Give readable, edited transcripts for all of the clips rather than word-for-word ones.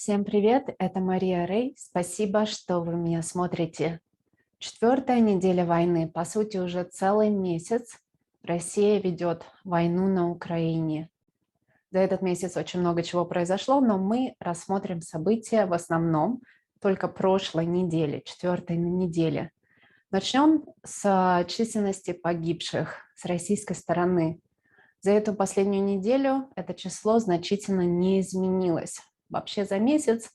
Всем привет, это Мария Рей. Спасибо, что вы меня смотрите. Четвертая неделя войны, по сути, уже целый месяц Россия ведет войну на Украине. За этот месяц очень много чего произошло, но мы рассмотрим события в основном только прошлой недели, четвертой недели. Начнем с численности погибших с российской стороны. За эту последнюю неделю это число значительно не изменилось. Вообще за месяц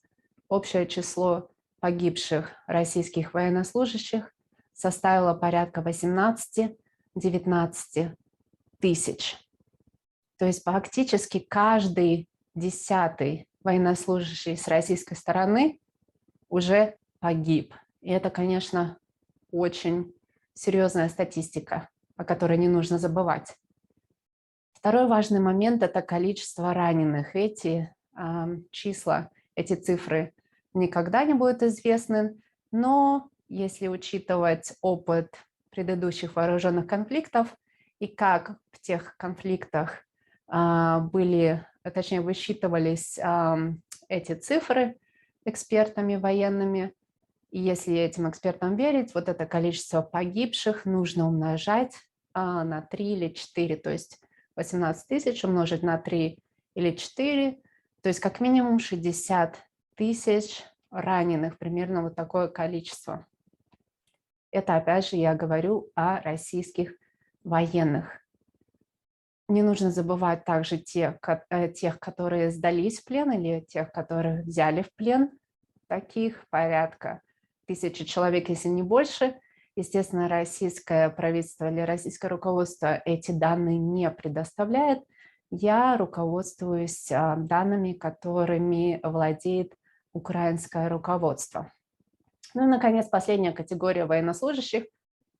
общее число погибших российских военнослужащих составило порядка 18-19 тысяч. То есть фактически каждый 10-й военнослужащий с российской стороны уже погиб. И это, конечно, очень серьезная статистика, о которой не нужно забывать. Второй важный момент – это количество раненых. Эти числа, эти цифры никогда не будут известны, но если учитывать опыт предыдущих вооруженных конфликтов и как в тех конфликтах высчитывались эти цифры экспертами военными, и если этим экспертам верить, вот это количество погибших нужно умножать на 3 или 4, то есть 18 тысяч умножить на 3 или 4, то есть как минимум 60 тысяч раненых, примерно вот такое количество. Это опять же я говорю о российских военных. Не нужно забывать также тех, которые сдались в плен или тех, которых взяли в плен. Таких порядка 1000 человек, если не больше. Естественно, российское правительство или российское руководство эти данные не предоставляет. Я руководствуюсь данными, которыми владеет украинское руководство. Ну и, наконец, последняя категория военнослужащих,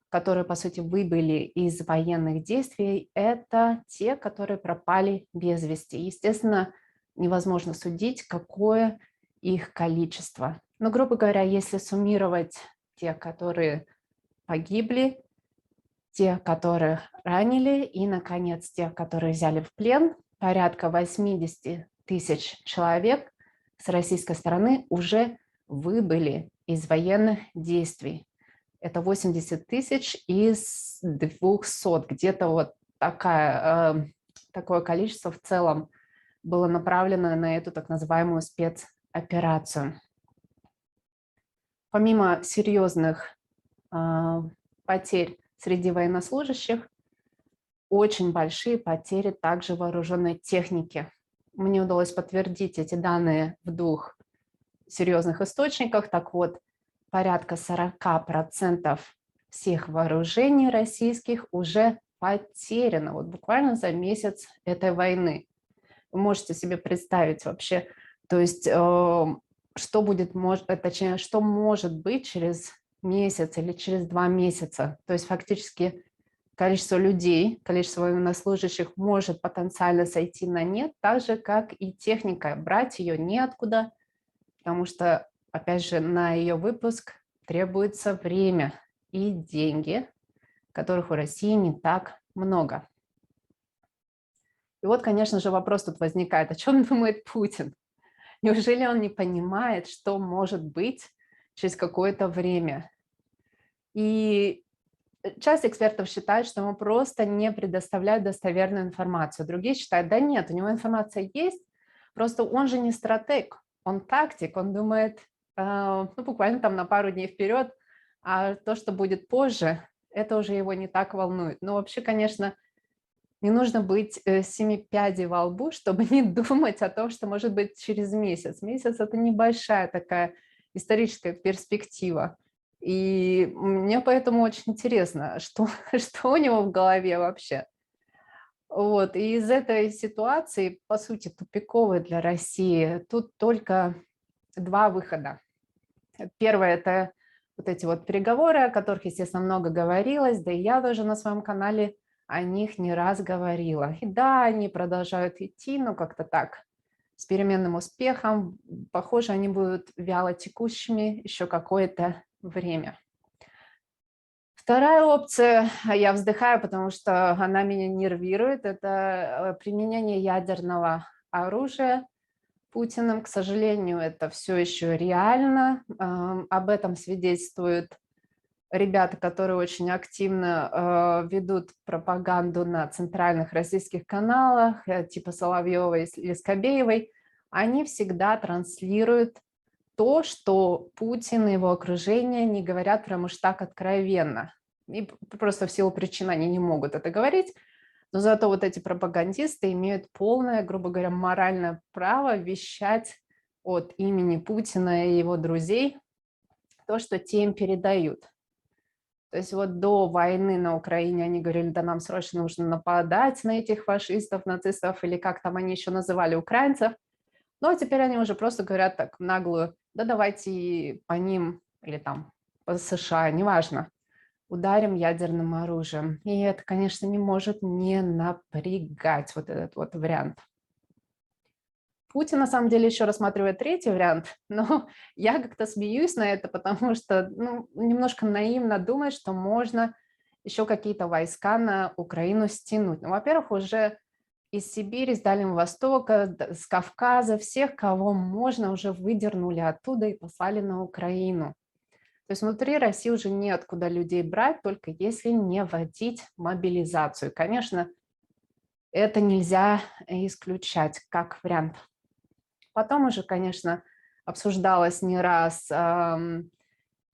которые, по сути, выбыли из военных действий, это те, которые пропали без вести. Естественно, невозможно судить, какое их количество. Но, грубо говоря, если суммировать тех, которые погибли, тех, которых ранили, и, наконец, тех, которые взяли в плен, порядка 80 тысяч человек с российской стороны уже выбыли из военных действий. Это 80 тысяч из 200, где-то вот такое количество в целом было направлено на эту так называемую спецоперацию. Помимо серьезных потерь среди военнослужащих, очень большие потери также вооруженной техники. Мне удалось подтвердить эти данные в двух серьезных источниках. Так вот, порядка 40% всех вооружений российских уже потеряно, вот буквально за месяц этой войны. Вы можете себе представить вообще, то есть что будет, точнее, что может быть через месяц или через 2 месяца. То есть фактически количество людей, количество военнослужащих может потенциально сойти на нет, так же, как и техника. Брать ее неоткуда, потому что, опять же, на ее выпуск требуется время и деньги, которых у России не так много. И вот, конечно же, вопрос тут возникает, о чем думает Путин? Неужели он не понимает, что может быть через какое-то время? И часть экспертов считает, что ему просто не предоставляют достоверную информацию. Другие считают, да нет, у него информация есть, просто он же не стратег, он тактик, он думает буквально там на пару дней вперед, а то, что будет позже, это уже его не так волнует. Но вообще, конечно, не нужно быть семи пядей во лбу, чтобы не думать о том, что может быть через месяц. Месяц – это небольшая такая историческая перспектива. И мне поэтому очень интересно, что у него в голове вообще. Вот. И из этой ситуации, по сути, тупиковой для России, тут только два выхода. Первое – это вот эти вот переговоры, о которых, естественно, много говорилось, да и я тоже на своем канале о них не раз говорила. И да, они продолжают идти, но как-то так, с переменным успехом. Похоже, они будут вяло текущими еще какое-то время. Вторая опция, я вздыхаю, потому что она меня нервирует, это применение ядерного оружия. Путиным. К сожалению, это все еще реально. Об этом свидетельствуют ребята, которые очень активно ведут пропаганду на центральных российских каналах, типа Соловьевой или Скобеевой. Они всегда транслируют то, что Путин и его окружение не говорят прям уж так откровенно. И просто в силу причин они не могут это говорить. Но зато вот эти пропагандисты имеют полное, грубо говоря, моральное право вещать от имени Путина и его друзей то, что те им передают. То есть вот до войны на Украине они говорили, да нам срочно нужно нападать на этих фашистов, нацистов, или как там они еще называли украинцев. Ну, а теперь они уже просто говорят так в наглую, да давайте по ним или там по США, неважно, ударим ядерным оружием. И это, конечно, не может не напрягать вот этот вот вариант. Путин, на самом деле, еще рассматривает третий вариант, но я как-то смеюсь на это, потому что немножко наивно думать, что можно еще какие-то войска на Украину стянуть. Ну, во-первых, уже из Сибири, с Дальнего Востока, с Кавказа, всех, кого можно, уже выдернули оттуда и послали на Украину. То есть внутри России уже неоткуда людей брать, только если не вводить мобилизацию. Конечно, это нельзя исключать как вариант. Потом уже, конечно, обсуждалось не раз,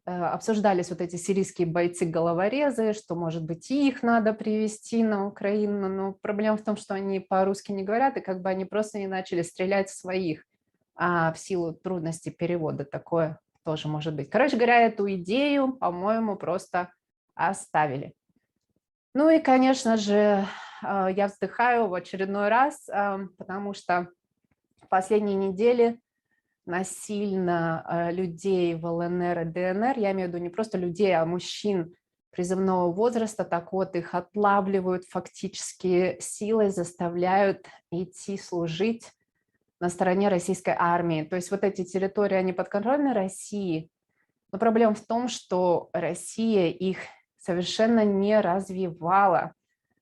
обсуждались вот эти сирийские бойцы-головорезы, что, может быть, их надо привезти на Украину, но проблема в том, что они по-русски не говорят, и как бы они просто не начали стрелять в своих, а в силу трудностей перевода такое тоже может быть. Короче говоря, эту идею, по-моему, просто оставили. Ну и, конечно же, я вздыхаю в очередной раз, потому что в последние недели насильно людей в ЛНР и ДНР, я имею в виду не просто людей, а мужчин призывного возраста, так вот их отлавливают фактически силой, заставляют идти служить на стороне российской армии. То есть вот эти территории, они подконтрольны России, но проблема в том, что Россия их совершенно не развивала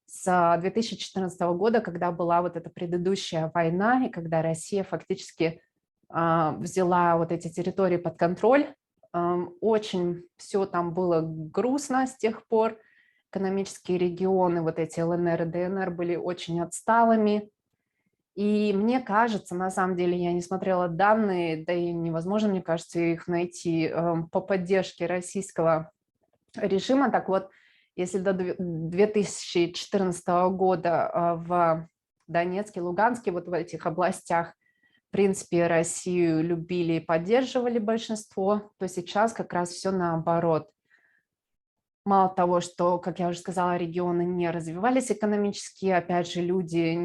с 2014 года, когда была вот эта предыдущая война, и когда Россия фактически взяла вот эти территории под контроль. Очень все там было грустно с тех пор. Экономические регионы, вот эти ЛНР и ДНР, были очень отсталыми. И мне кажется, на самом деле, я не смотрела данные, да и невозможно, мне кажется, их найти по поддержке российского режима. Так вот, если до 2014 года в Донецке, Луганске, вот в этих областях, в принципе, Россию любили и поддерживали большинство, то сейчас как раз все наоборот. Мало того, что, как я уже сказала, регионы не развивались экономически, опять же, люди,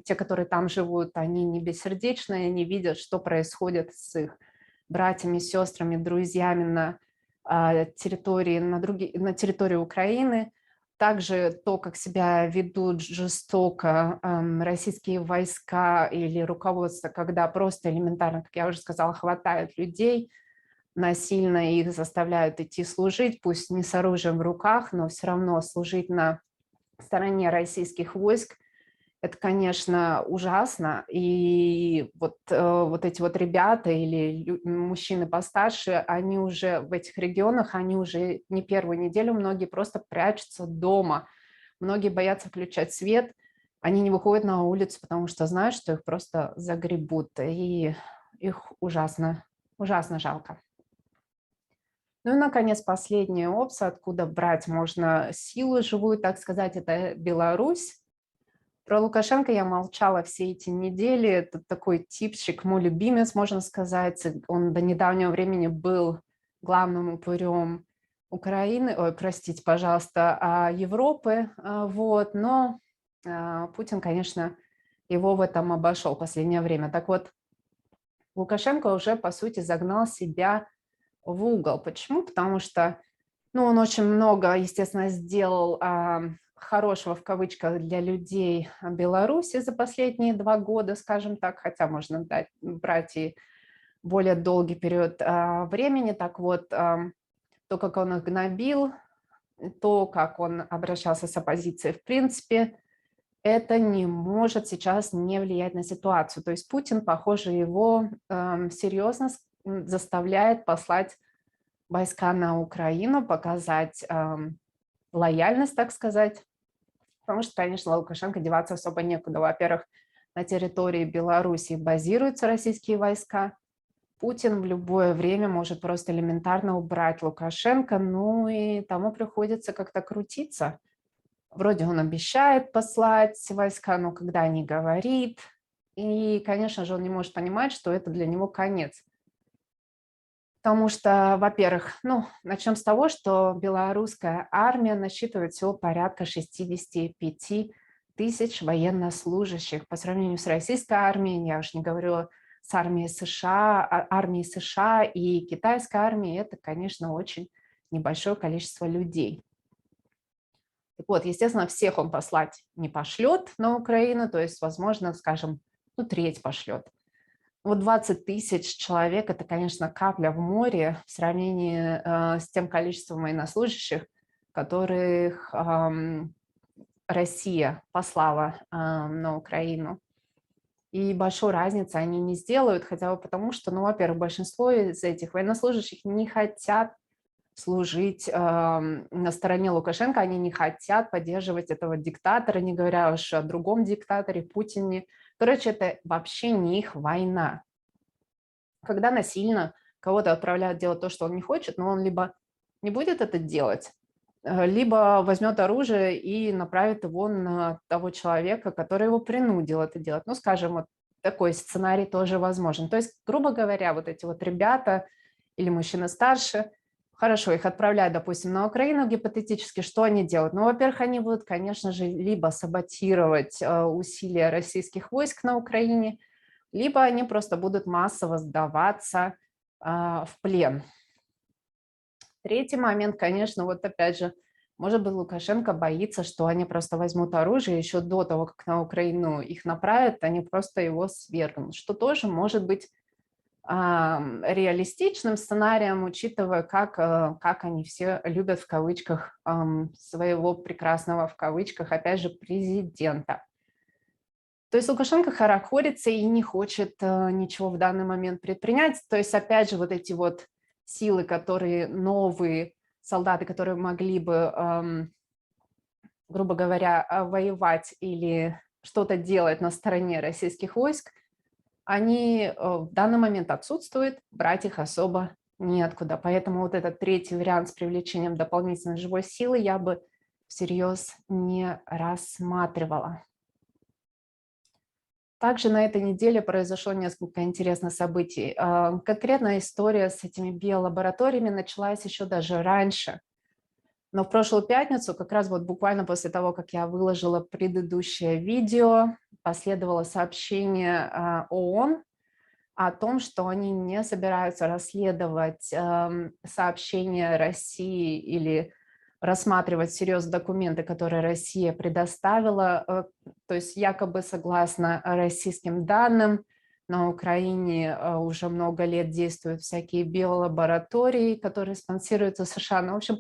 те, которые там живут, они не бессердечные, они видят, что происходит с их братьями, сестрами, друзьями на территории Украины. Также то, как себя ведут жестоко российские войска или руководство, когда просто элементарно, как я уже сказала, хватает людей, насильно их заставляют идти служить, пусть не с оружием в руках, но все равно служить на стороне российских войск. Это, конечно, ужасно. И вот эти вот ребята или мужчины постарше, они уже в этих регионах, они уже не первую неделю, многие просто прячутся дома. Многие боятся включать свет, они не выходят на улицу, потому что знают, что их просто загребут. И их ужасно, ужасно жалко. Ну и, наконец, последняя опция, откуда брать можно силу живую, так сказать, это Беларусь. Про Лукашенко я молчала все эти недели. Это такой типчик, мой любимец, можно сказать. Он до недавнего времени был главным упырем Украины, ой, простите, пожалуйста, Европы. Вот. Но Путин, конечно, его в этом обошел в последнее время. Так вот, Лукашенко уже, по сути, загнал себя в угол. Почему? Потому что он очень много, естественно, сделал хорошего в кавычках для людей Беларуси за последние 2 года, скажем так, хотя можно брать и более долгий период времени. Так вот, то, как он их гнобил, то, как он обращался с оппозицией в принципе, это не может сейчас не влиять на ситуацию. То есть Путин, похоже, его серьезно заставляет послать войска на Украину, показать лояльность, так сказать, потому что, конечно, Лукашенко деваться особо некуда. Во-первых, на территории Беларуси базируются российские войска. Путин в любое время может просто элементарно убрать Лукашенко, ну и тому приходится как-то крутиться. Вроде он обещает послать войска, но когда не говорит. И, конечно же, он не может понимать, что это для него конец. Потому что, во-первых, ну, начнем с того, что белорусская армия насчитывает всего порядка 65 тысяч военнослужащих по сравнению с российской армией, я уж не говорю с армией США и китайской армией, это, конечно, очень небольшое количество людей. Так вот, естественно, всех он послать не пошлет на Украину, то есть, возможно, скажем, ну, треть пошлет. Вот 20 тысяч человек – это, конечно, капля в море в сравнении с тем количеством военнослужащих, которых Россия послала на Украину. И большой разницы они не сделают, хотя бы потому, что, ну, во-первых, большинство из этих военнослужащих не хотят служить на стороне Лукашенко, они не хотят поддерживать этого диктатора, не говоря уж о другом диктаторе, Путине. Короче, это вообще не их война. Когда насильно кого-то отправляют делать то, что он не хочет, но он либо не будет это делать, либо возьмет оружие и направит его на того человека, который его принудил это делать. Ну, скажем, вот такой сценарий тоже возможен. То есть, грубо говоря, вот эти вот ребята или мужчины старше, хорошо, их отправляют, допустим, на Украину гипотетически, что они делают? Ну, во-первых, они будут, конечно же, либо саботировать усилия российских войск на Украине, либо они просто будут массово сдаваться в плен. Третий момент, конечно, вот опять же, может быть, Лукашенко боится, что они просто возьмут оружие еще до того, как на Украину их направят, они просто его свергнут, что тоже может быть реалистичным сценарием, учитывая, как они все любят в кавычках своего прекрасного в кавычках, опять же, президента. То есть Лукашенко хорохорится и не хочет ничего в данный момент предпринять. То есть, опять же, вот эти вот силы, которые новые солдаты, которые могли бы, грубо говоря, воевать или что-то делать на стороне российских войск, они в данный момент отсутствуют, брать их особо неоткуда. Поэтому вот этот третий вариант с привлечением дополнительной живой силы я бы всерьез не рассматривала. Также на этой неделе произошло несколько интересных событий. Конкретная история с этими биолабораториями началась еще даже раньше. Но в прошлую пятницу, как раз вот буквально после того, как я выложила предыдущее видео, последовало сообщение ООН о том, что они не собираются расследовать сообщения России или рассматривать серьезно документы, которые Россия предоставила, то есть якобы согласно российским данным, на Украине уже много лет действуют всякие биолаборатории, которые спонсируются США. Ну, в общем,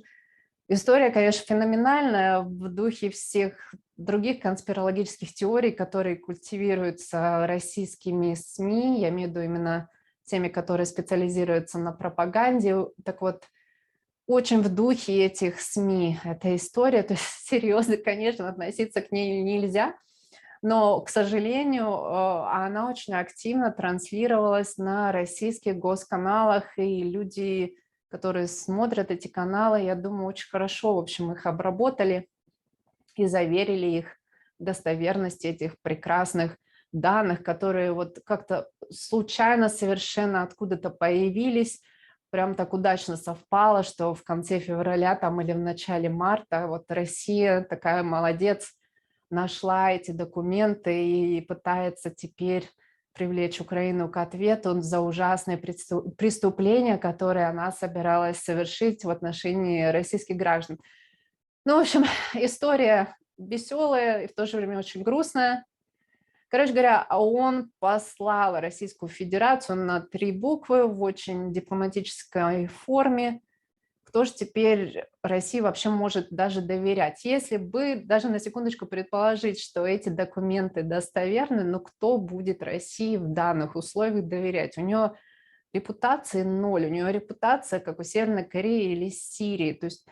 история, конечно, феноменальная в духе всех других конспирологических теорий, которые культивируются российскими СМИ, я имею в виду именно теми, которые специализируются на пропаганде. Так вот, очень в духе этих СМИ эта история, то есть серьезно, конечно, относиться к ней нельзя, но, к сожалению, она очень активно транслировалась на российских госканалах, и люди, которые смотрят эти каналы, я думаю, очень хорошо, в общем, их обработали и заверили их в достоверности этих прекрасных данных, которые вот как-то случайно совершенно откуда-то появились, прям так удачно совпало, что в конце февраля там или в начале марта вот Россия такая молодец, нашла эти документы и пытается теперь привлечь Украину к ответу за ужасные преступления, которые она собиралась совершить в отношении российских граждан. Ну, в общем, история веселая и в то же время очень грустная. Короче говоря, ООН послала Российскую Федерацию на 3 буквы в очень дипломатической форме кто же теперь России вообще может даже доверять? Если бы даже на секундочку предположить, что эти документы достоверны, но кто будет России в данных условиях доверять? У нее репутации ноль, у нее репутация, как у Северной Кореи или Сирии. То есть,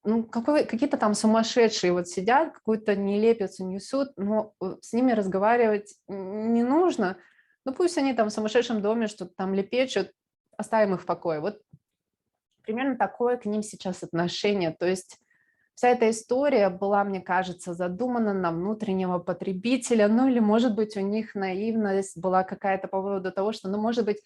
какие-то там сумасшедшие вот сидят, какую-то нелепицу несут, но с ними разговаривать не нужно. Ну пусть они там в сумасшедшем доме что-то там лепечут, оставим их в покое. Вот примерно такое к ним сейчас отношение. То есть вся эта история была, мне кажется, задумана на внутреннего потребителя, ну или, может быть, у них наивность была какая-то по поводу того, что, ну, может быть,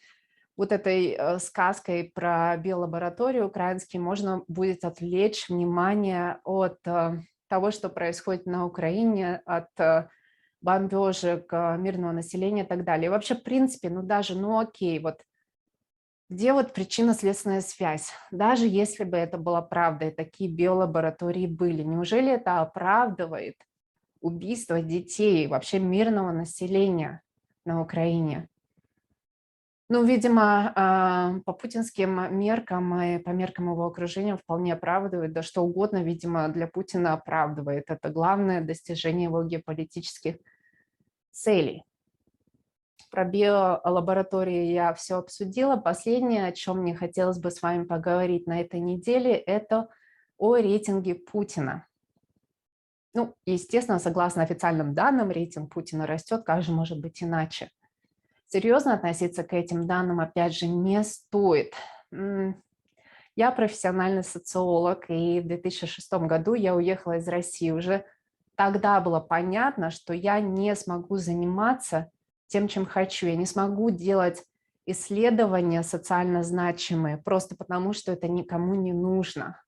вот этой сказкой про биолабораторию украинский можно будет отвлечь внимание от того, что происходит на Украине, от бомбежек мирного населения и так далее. И вообще, в принципе, ну даже, ну окей, вот где вот причинно-следственная связь? Даже если бы это была правда, и такие биолаборатории были, неужели это оправдывает убийство детей, вообще мирного населения на Украине? Ну, видимо, по путинским меркам и по меркам его окружения вполне оправдывает, да что угодно, видимо, для Путина оправдывает. Это главное достижение его геополитических целей. Про биолаборатории я все обсудила. Последнее, о чем мне хотелось бы с вами поговорить на этой неделе, это о рейтинге Путина. Ну, естественно, согласно официальным данным, рейтинг Путина растет, как же может быть иначе? Серьезно относиться к этим данным, опять же, не стоит. Я профессиональный социолог, и в 2006 году я уехала из России. Уже тогда было понятно, что я не смогу заниматься тем, чем хочу. Я не смогу делать исследования социально значимые, просто потому что это никому не нужно.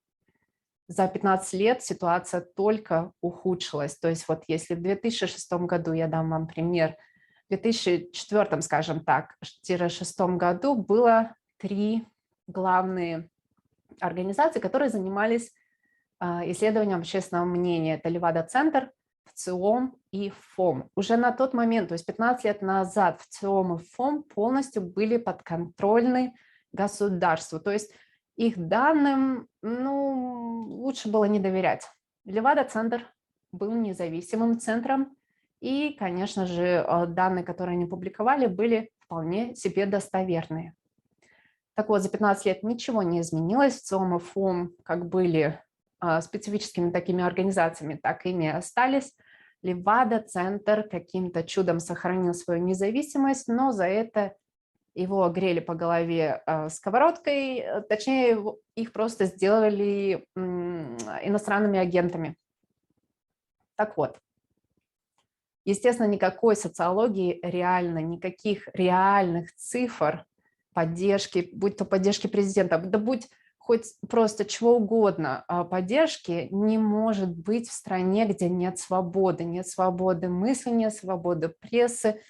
За 15 лет ситуация только ухудшилась. То есть вот если в 2006 году, я дам вам пример, в 2004, скажем так, 2006 году было 3 главные организации, которые занимались исследованием общественного мнения. Это Левада-центр, ВЦИОМ и ФОМ. Уже на тот момент, то есть 15 лет назад, ВЦИОМ и ФОМ полностью были подконтрольны государству. То есть их данным, ну, лучше было не доверять. Левада-центр был независимым центром, и, конечно же, данные, которые они публиковали, были вполне себе достоверные. Так вот, за 15 лет ничего не изменилось. ВЦИОМ и ФОМ как были специфическими такими организациями, так и не остались. Левада-центр каким-то чудом сохранил свою независимость, но за это его огрели по голове сковородкой, точнее, их просто сделали иностранными агентами. Так вот, естественно, никакой социологии реально, никаких реальных цифр поддержки, будь то поддержки президента, да будь хоть просто чего угодно, поддержки не может быть в стране, где нет свободы мысли, нет свободы прессы,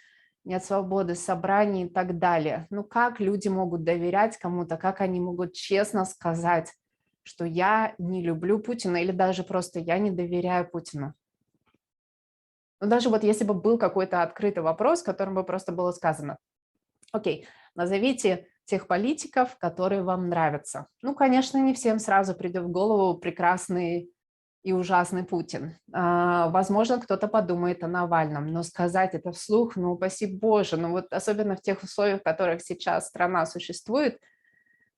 нет свободы собраний и так далее. Ну как люди могут доверять кому-то, как они могут честно сказать, что я не люблю Путина или даже просто я не доверяю Путину? Ну даже вот если бы был какой-то открытый вопрос, которым бы просто было сказано: окей, назовите тех политиков, которые вам нравятся. Ну, конечно, не всем сразу придет в голову прекрасный и ужасный Путин. Возможно, кто-то подумает о Навальном, но сказать это вслух, ну, упаси Боже, ну вот особенно в тех условиях, в которых сейчас страна существует,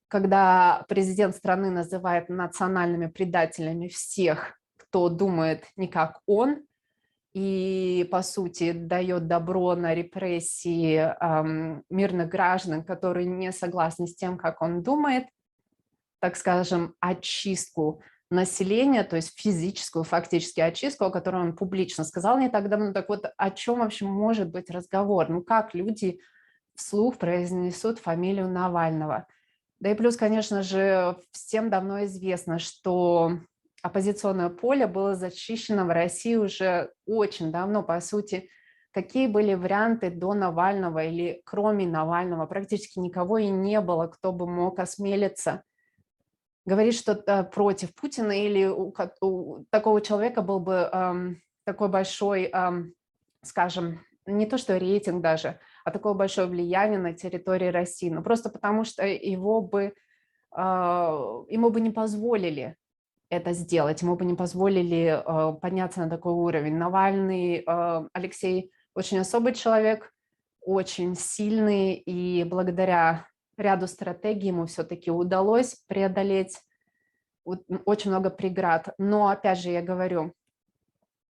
когда президент страны называет национальными предателями всех, кто думает не как он, и, по сути, дает добро на репрессии мирных граждан, которые не согласны с тем, как он думает, так скажем, очистку населения, то есть физическую, фактически очистку, о которой он публично сказал не так давно. Так вот, о чем вообще может быть разговор? Ну, как люди вслух произнесут фамилию Навального? Да и плюс, конечно же, всем давно известно, что оппозиционное поле было зачищено в России уже очень давно. По сути, какие были варианты до Навального или кроме Навального? Практически никого и не было, кто бы мог осмелиться говорить что-то против Путина, или у такого человека был бы такой большой, скажем, не то что рейтинг даже, а такое большое влияние на территории России. Ну, просто потому что его бы ему бы не позволили это сделать, ему бы не позволили подняться на такой уровень. Навальный Алексей очень особый человек, очень сильный, и благодаря ряду стратегий ему все-таки удалось преодолеть очень много преград. Но, опять же, я говорю,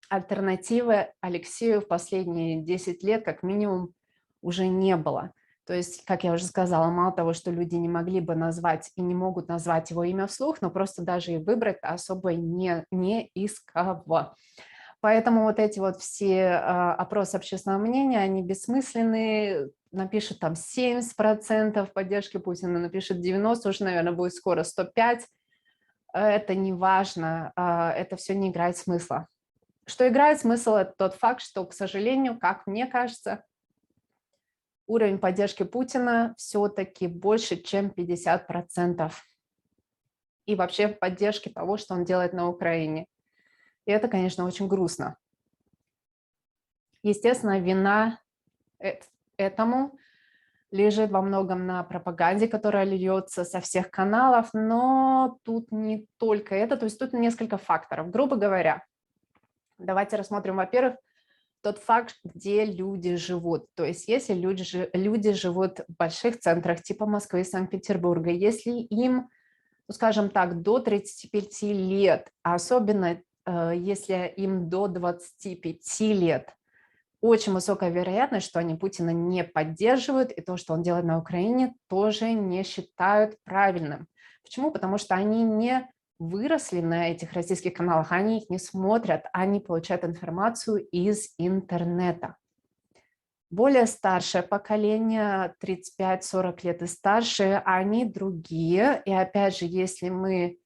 альтернативы Алексею в последние 10 лет как минимум уже не было. То есть, как я уже сказала, мало того, что люди не могли бы назвать и не могут назвать его имя вслух, но просто даже и выбрать особо не из кого. Поэтому вот эти вот все опросы общественного мнения, они бессмысленные. Напишет там 70% поддержки Путина, напишет 90%, уже, наверное, будет скоро 105%. Это не важно, это все не играет смысла. Что играет смысл, это тот факт, что, к сожалению, как мне кажется, уровень поддержки Путина все-таки больше, чем 50%. И вообще поддержки того, что он делает на Украине. И это, конечно, очень грустно. Естественно, вина этому лежит во многом на пропаганде, которая льется со всех каналов, но тут не только это, то есть тут несколько факторов. Грубо говоря, давайте рассмотрим, во-первых, тот факт, где люди живут. То есть если люди живут в больших центрах типа Москвы и Санкт-Петербурга, если им, ну, скажем так, до 35 лет, а особенно если им до 25 лет, очень высокая вероятность, что они Путина не поддерживают, и то, что он делает на Украине, тоже не считают правильным. Почему? Потому что они не выросли на этих российских каналах, они их не смотрят, они получают информацию из интернета. Более старшее поколение, 35-40 лет и старше, они другие. И опять же, если мы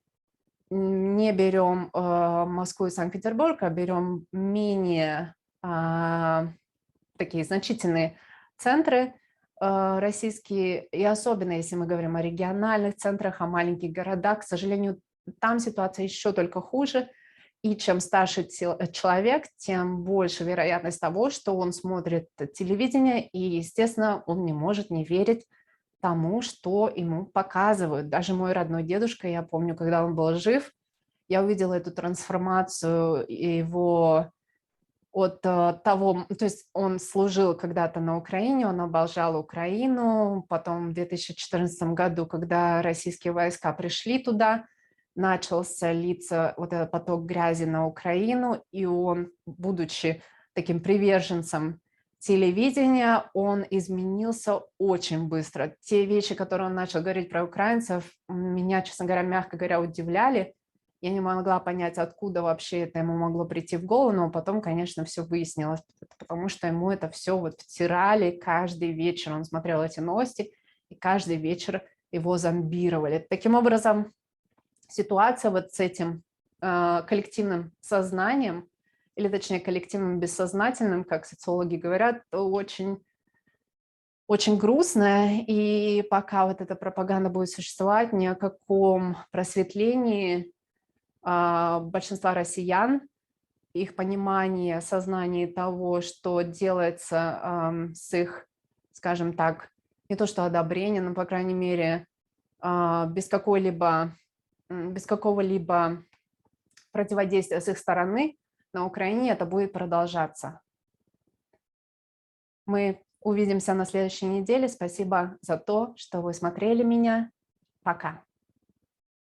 не берем Москву и Санкт-Петербург, а берем менее такие значительные центры российские, и особенно если мы говорим о региональных центрах, о маленьких городах, к сожалению, там ситуация еще только хуже. И чем старше человек, тем больше вероятность того, что он смотрит телевидение, и, естественно, он не может не верить тому, что ему показывают. Даже мой родной дедушка, я помню, когда он был жив, я увидела эту трансформацию его от того, то есть он служил когда-то на Украине, он обожал Украину, потом в 2014 году, когда российские войска пришли туда, начался литься вот этот поток грязи на Украину, и он, будучи таким приверженцем телевидения, он изменился очень быстро. Те вещи, которые он начал говорить про украинцев, меня, честно говоря, мягко говоря, удивляли. Я не могла понять, откуда вообще это ему могло прийти в голову, но потом, конечно, все выяснилось, потому что ему это все вот втирали каждый вечер. Он смотрел эти новости, и каждый вечер его зомбировали. Таким образом, ситуация вот с этим коллективным сознанием, или точнее коллективным бессознательным, как социологи говорят, очень, очень грустная. И пока вот эта пропаганда будет существовать, ни о каком просветлении большинства россиян, их понимание, сознание того, что делается с их, скажем так, не то что одобрения, но, по крайней мере, без какого-либо противодействия с их стороны на Украине, это будет продолжаться. Мы увидимся на следующей неделе. Спасибо за то, что вы смотрели меня. Пока.